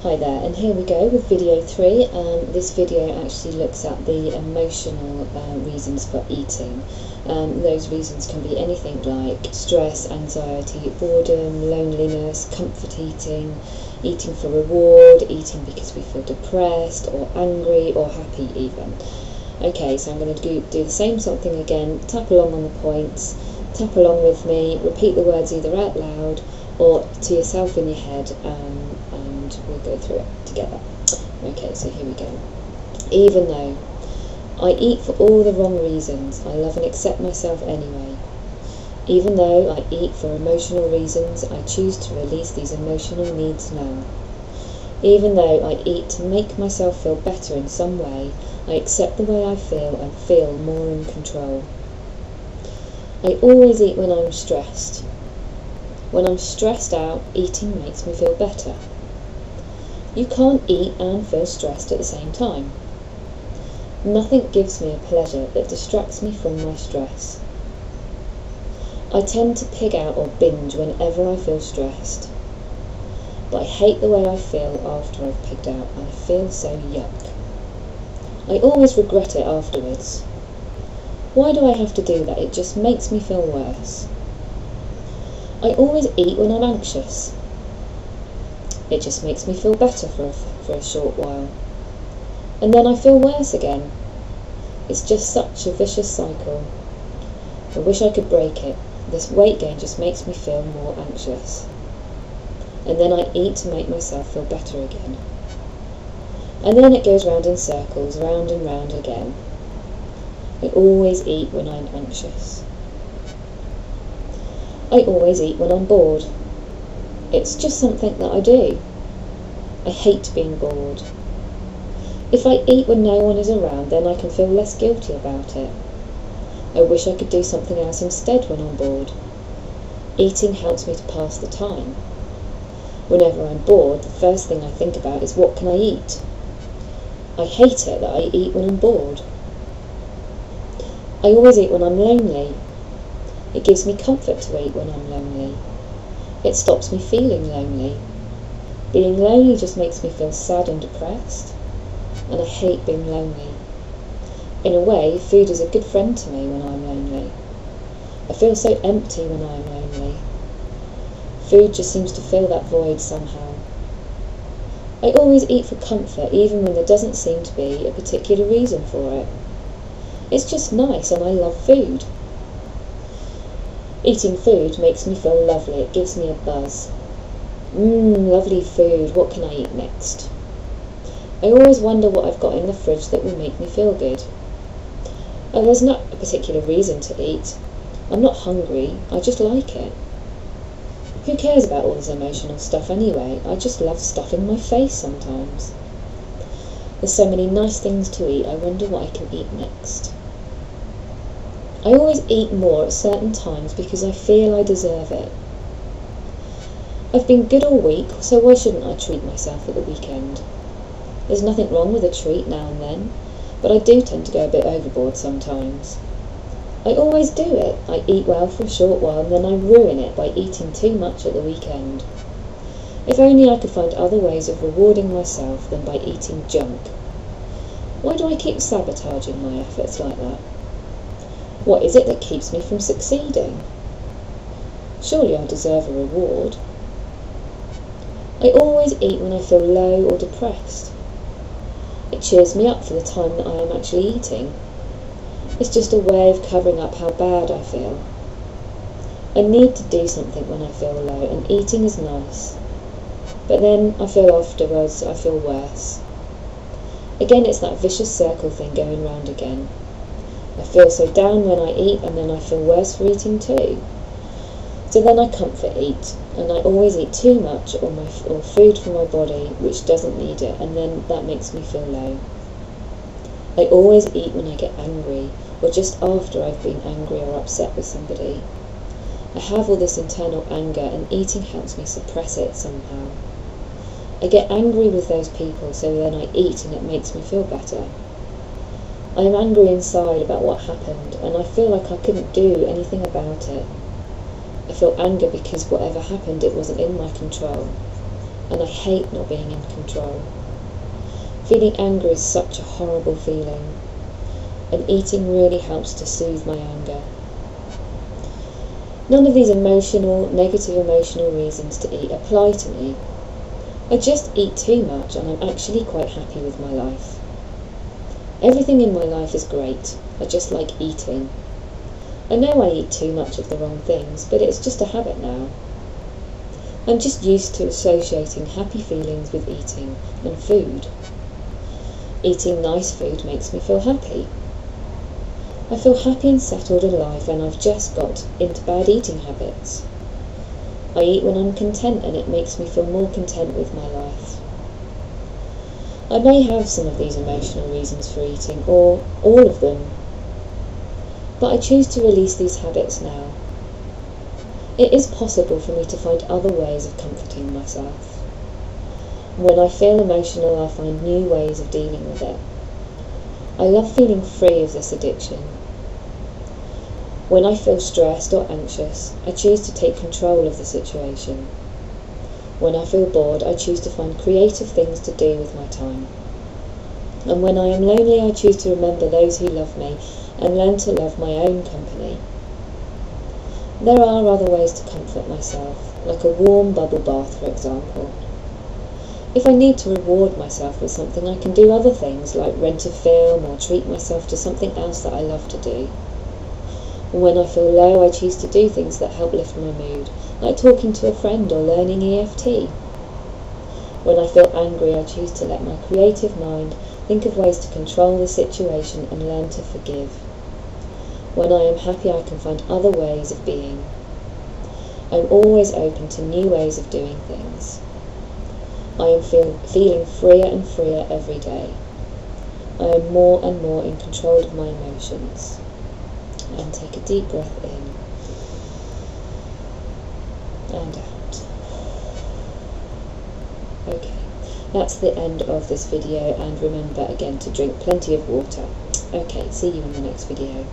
Hi there, and here we go with video 3. This video actually looks at the emotional reasons for eating. Those reasons can be anything like stress, anxiety, boredom, loneliness, comfort eating, eating for reward, eating because we feel depressed or angry or happy even. Okay, so I'm going to do the same something again, tap along on the points, tap along with me, repeat the words either out loud or to yourself in your head, and we'll go through it together. Okay, so here we go. Even though I eat for all the wrong reasons, I love and accept myself anyway. Even though I eat for emotional reasons, I choose to release these emotional needs now. Even though I eat to make myself feel better in some way, I accept the way I feel and feel more in control. I always eat when I'm stressed. When I'm stressed out, eating makes me feel better. You can't eat and feel stressed at the same time. Nothing gives me a pleasure that distracts me from my stress. I tend to pig out or binge whenever I feel stressed. But I hate the way I feel after I've pigged out, and I feel so yuck. I always regret it afterwards. Why do I have to do that? It just makes me feel worse. I always eat when I'm anxious. It just makes me feel better for a short while. And then I feel worse again. It's just such a vicious cycle. I wish I could break it. This weight gain just makes me feel more anxious. And then I eat to make myself feel better again. And then it goes round in circles, round and round again. I always eat when I'm anxious. I always eat when I'm bored. It's just something that I do. I hate being bored. If I eat when no one is around, then I can feel less guilty about it. I wish I could do something else instead when I'm bored. Eating helps me to pass the time. Whenever I'm bored, the first thing I think about is what can I eat? I hate it that I eat when I'm bored. I always eat when I'm lonely. It gives me comfort to eat when I'm lonely. It stops me feeling lonely. Being lonely just makes me feel sad and depressed, and I hate being lonely. In a way, food is a good friend to me when I'm lonely. I feel so empty when I'm lonely. Food just seems to fill that void somehow. I always eat for comfort, even when there doesn't seem to be a particular reason for it. It's just nice, and I love food. Eating food makes me feel lovely. It gives me a buzz. Lovely food. What can I eat next? I always wonder what I've got in the fridge that will make me feel good. There's not a particular reason to eat. I'm not hungry. I just like it. Who cares about all this emotional stuff anyway? I just love stuff in my face sometimes. There's so many nice things to eat. I wonder what I can eat next. I always eat more at certain times because I feel I deserve it. I've been good all week, so why shouldn't I treat myself at the weekend? There's nothing wrong with a treat now and then, but I do tend to go a bit overboard sometimes. I always do it. I eat well for a short while and then I ruin it by eating too much at the weekend. If only I could find other ways of rewarding myself than by eating junk. Why do I keep sabotaging my efforts like that? What is it that keeps me from succeeding? Surely I deserve a reward. I always eat when I feel low or depressed. It cheers me up for the time that I am actually eating. It's just a way of covering up how bad I feel. I need to do something when I feel low, and eating is nice. But then I feel afterwards I feel worse. Again, it's that vicious circle thing going round again. I feel so down when I eat, and then I feel worse for eating too. So then I comfort eat, and I always eat too much or food for my body which doesn't need it, and then that makes me feel low. I always eat when I get angry, or just after I've been angry or upset with somebody. I have all this internal anger, and eating helps me suppress it somehow. I get angry with those people, so then I eat and it makes me feel better. I am angry inside about what happened, and I feel like I couldn't do anything about it. I feel anger because whatever happened, it wasn't in my control. and I hate not being in control. Feeling angry is such a horrible feeling, and eating really helps to soothe my anger. None of these negative emotional reasons to eat apply to me. I just eat too much and I'm actually quite happy with my life. Everything in my life is great, I just like eating. I know I eat too much of the wrong things, but it's just a habit now. I'm just used to associating happy feelings with eating and food. Eating nice food makes me feel happy. I feel happy and settled in life, and I've just got into bad eating habits. I eat when I'm content, and it makes me feel more content with my life. I may have some of these emotional reasons for eating, or all of them, but I choose to release these habits now. It is possible for me to find other ways of comforting myself. When I feel emotional, I find new ways of dealing with it. I love feeling free of this addiction. When I feel stressed or anxious, I choose to take control of the situation. When I feel bored, I choose to find creative things to do with my time. And when I am lonely, I choose to remember those who love me and learn to love my own company. There are other ways to comfort myself, like a warm bubble bath, for example. If I need to reward myself with something, I can do other things, like rent a film or treat myself to something else that I love to do. When I feel low, I choose to do things that help lift my mood, like talking to a friend or learning EFT. When I feel angry, I choose to let my creative mind think of ways to control the situation and learn to forgive. When I am happy, I can find other ways of being. I'm always open to new ways of doing things. I am feeling freer and freer every day. I am more and more in control of my emotions. And take a deep breath in and out. Okay, that's the end of this video, and remember again to drink plenty of water. Okay, see you in the next video.